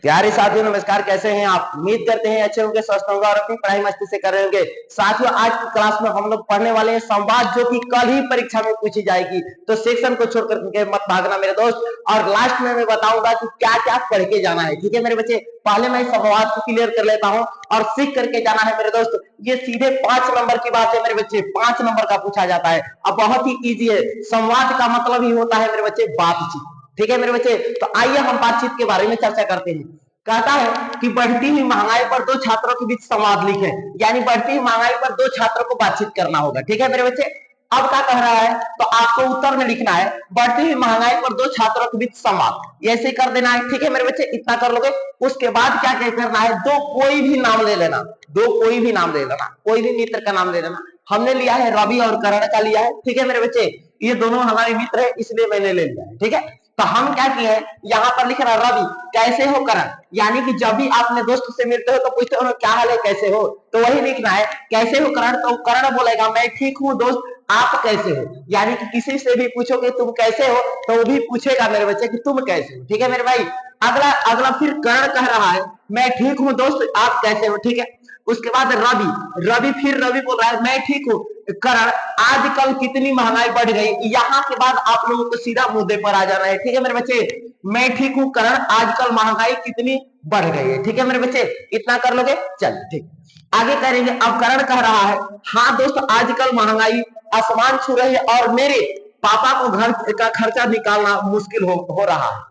प्यारे साथियों नमस्कार, कैसे हैं आप? उम्मीद करते हैं अच्छे होंगे, स्वस्थ होंगे और अपनी पढ़ाई मस्ती से कर रहे होंगे। साथियों आज की क्लास में हम लोग पढ़ने वाले हैं संवाद, जो कि कल ही परीक्षा में पूछी जाएगी। तो सेक्शन को छोड़कर के मत भागना मेरे दोस्त। और लास्ट में मैं बताऊंगा कि क्या क्या पढ़ के जाना है। ठीक है मेरे बच्चे, पहले मैं संवाद को क्लियर कर लेता हूँ और सीख करके जाना है मेरे दोस्त। ये सीधे 5 नंबर की बात है मेरे बच्चे, 5 नंबर का पूछा जाता है। अब बहुत ही ईजी है। संवाद का मतलब ही होता है मेरे बच्चे बातचीत। ठीक है मेरे बच्चे, तो आइए हम बातचीत के बारे में चर्चा करते हैं। कहता है कि बढ़ती हुई महंगाई पर दो छात्रों के बीच संवाद लिखें, यानी बढ़ती हुई महंगाई पर दो छात्रों को बातचीत करना होगा। ठीक है मेरे बच्चे, अब क्या कह रहा है, तो आपको उत्तर में लिखना है बढ़ती हुई महंगाई पर दो छात्रों के बीच संवाद, ऐसे कर देना है। ठीक है मेरे बच्चे, इतना कर लोगे। उसके बाद क्या क्या करना है, दो कोई भी नाम ले लेना, दो कोई भी नाम ले लेना, कोई भी मित्र का नाम ले लेना। हमने लिया है रवि और करण का लिया है। ठीक है मेरे बच्चे, ये दोनों हमारे मित्र है, इसलिए मैंने ले लिया है। ठीक है, तो हम क्या किए हैं, यहाँ पर लिख रहा रवि कैसे हो करण, यानी कि जब भी आप अपने दोस्त से मिलते हो तो पूछते हो क्या हाल है, कैसे हो, तो वही लिखना है कैसे हो करण। तो करण बोलेगा मैं ठीक हूँ दोस्त, आप कैसे हो, यानी कि किसी से भी पूछोगे तुम कैसे हो तो वो भी पूछेगा मेरे बच्चे कि तुम कैसे हो। ठीक है मेरे भाई, अगला अगला फिर करण कह रहा है मैं ठीक हूँ दोस्त, आप कैसे हो। ठीक है, उसके बाद रवि रवि फिर रवि बोल रहा है मैं ठीक हूँ करण, आजकल कितनी महंगाई बढ़ गई। यहाँ के बाद आप लोगों को सीधा मुद्दे पर आ जाना है। ठीक है मेरे बच्चे, मैं ठीक हूँ करण, आजकल महंगाई कितनी बढ़ गई है। ठीक है मेरे बच्चे, इतना कर लोगे, चलिए ठीक। आगे करेंगे, अब करण कह रहा है हाँ दोस्त आजकल महंगाई आसमान छू रही है और मेरे पापा को घर का खर्चा निकालना मुश्किल हो रहा है।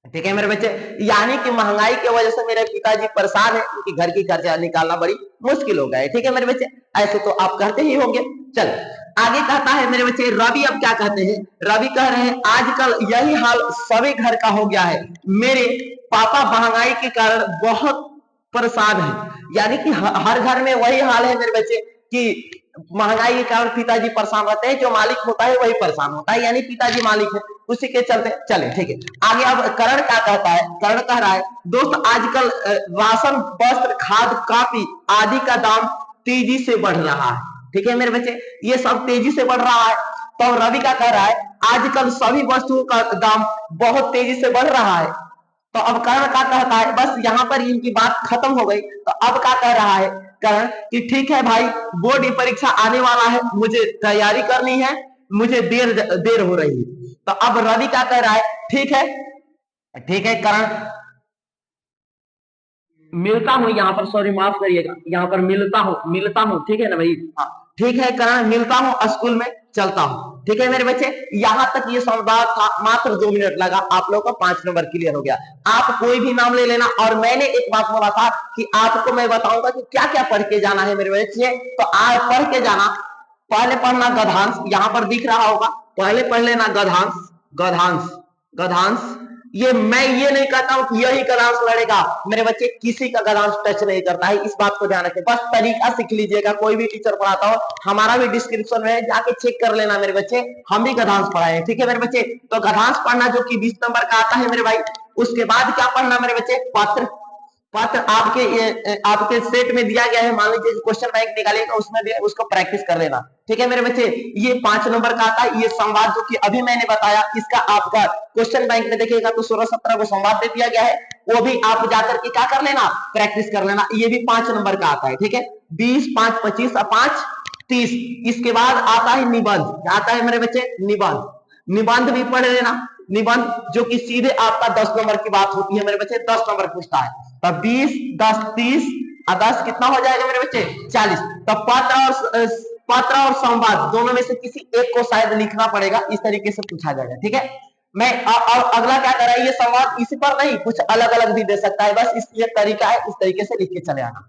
ठीक है मेरे बच्चे, यानी कि महंगाई की वजह से मेरे पिताजी परेशान है, उनकी घर की खर्चा निकालना बड़ी मुश्किल हो गया है। ठीक है मेरे बच्चे, ऐसे तो आप कहते ही होंगे। चल आगे कहता है मेरे बच्चे रवि, अब क्या कहते हैं, रवि कह रहे हैं आजकल यही हाल सभी घर का हो गया है, मेरे पापा महंगाई के कारण बहुत परेशान है। यानी कि हर घर में वही हाल है मेरे बच्चे कि महंगाई के कारण पिताजी परेशान रहते हैं, जो मालिक होता है वही परेशान होता है, यानी पिताजी मालिक है, उसी के चलते। चले ठीक है, आगे अब करण क्या कहता है, करण कह रहा है दोस्त आजकल राशन वस्त्र खाद कापी आदि का दाम तेजी से बढ़ रहा है। ठीक है मेरे बच्चे, ये सब तेजी से बढ़ रहा है। तो रवि क्या कह रहा है आजकल सभी वस्तुओं का दाम बहुत तेजी से बढ़ रहा है। तो अब कर्ण क्या कहता है, बस यहाँ पर इनकी बात खत्म हो गई। तो अब क्या कह रहा है कर्ण कि ठीक है भाई, बोर्ड परीक्षा आने वाला है, मुझे तैयारी करनी है, मुझे देर हो रही है। तो अब रवि क्या कह रहा है ठीक है कर्ण मिलता हूं, यहाँ पर सॉरी माफ करिएगा, यहाँ पर मिलता हूं। ठीक है ना भाई, हाँ ठीक है करण मिलता हूं, स्कूल में चलता हूं। ठीक है मेरे बच्चे, यहां तक ये संवाद था, मात्र 2 मिनट लगा, आप लोगों का 5 नंबर क्लियर हो गया। आप कोई भी नाम ले लेना। और मैंने एक बात बोला था कि आपको मैं बताऊंगा कि क्या क्या पढ़ के जाना है मेरे बच्चे, तो आज पढ़ के जाना। पहले पढ़ना गधांश, यहां पर दिख रहा होगा, पहले पढ़ लेना गधांश गधांश गधांश। ये मैं ये नहीं कहता हूं कि यही गधांश लड़ेगा मेरे बच्चे, किसी का गधांश टच नहीं करता है, इस बात को ध्यान रखें। बस तरीका सीख लीजिएगा, कोई भी टीचर पढ़ाता हो, हमारा भी डिस्क्रिप्शन में जाके चेक कर लेना मेरे बच्चे, हम भी गधांश पढ़ाए हैं। ठीक है मेरे बच्चे, तो गधांश पढ़ना जो कि 20 नंबर का आता है मेरे भाई। उसके बाद क्या पढ़ना मेरे बच्चे, पत्र पत्र आपके सेट में दिया गया है, मान लीजिए क्वेश्चन बैंक निकालिएगा, उसमें उसको प्रैक्टिस कर लेना। ठीक है मेरे बच्चे, ये 5 नंबर का आता है। ये संवाद जो कि अभी मैंने बताया, इसका आपका क्वेश्चन बैंक में देखिएगा तो 16-17 को संवाद दे दिया गया है, वो भी आप जाकर के क्या कर लेना, प्रैक्टिस कर लेना। ये भी 5 नंबर का आता है। ठीक है, 20, 5, 25 और 5, 30। इसके बाद आता है निबंध, आता है मेरे बच्चे निबंध, निबंध भी पढ़ लेना। निबंध जो कि सीधे आपका 10 नंबर की बात होती है मेरे बच्चे, 10 नंबर पूछता है। तब 20, 10, 30 और 10 कितना हो जाएगा मेरे बच्चे, 40। तब पत्र और संवाद दोनों में से किसी एक को शायद लिखना पड़ेगा, इस तरीके से पूछा जाएगा। ठीक है, मैं और अगला क्या कर रहा है, ये संवाद इसी पर नहीं, कुछ अलग अलग भी दे सकता है, बस ये तरीका है, इस तरीके से लिख के चले आना।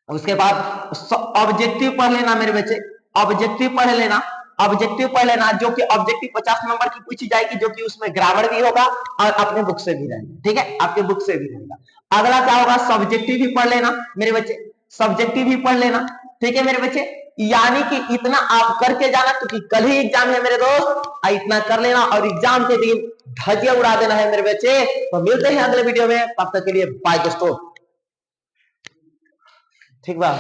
उसके बाद ऑब्जेक्टिव पढ़ लेना मेरे बच्चे, ऑब्जेक्टिव पढ़ लेना, ऑब्जेक्टिव पढ़ लेना, जो कि ऑब्जेक्टिव 50 नंबर की पूछी जाएगी, जो कि उसमें ग्रामर भी होगा और अपने बुक से भी रहेगा। ठीक है, आपके बुक से भी रहेगा। अगला क्या होगा, सब्जेक्टिव भी पढ़ लेना मेरे बच्चे, सब्जेक्टिव भी पढ़ लेना। ठीक है मेरे बच्चे, यानी कि इतना आप करके जाना, क्योंकि कल ही एग्जाम है मेरे दोस्त, इतना कर लेना और एग्जाम के दिन धजिया उड़ा देना है मेरे बच्चे। तो मिलते हैं अगले वीडियो में, तब तक के लिए बाय दोस्तों। ठीक बा।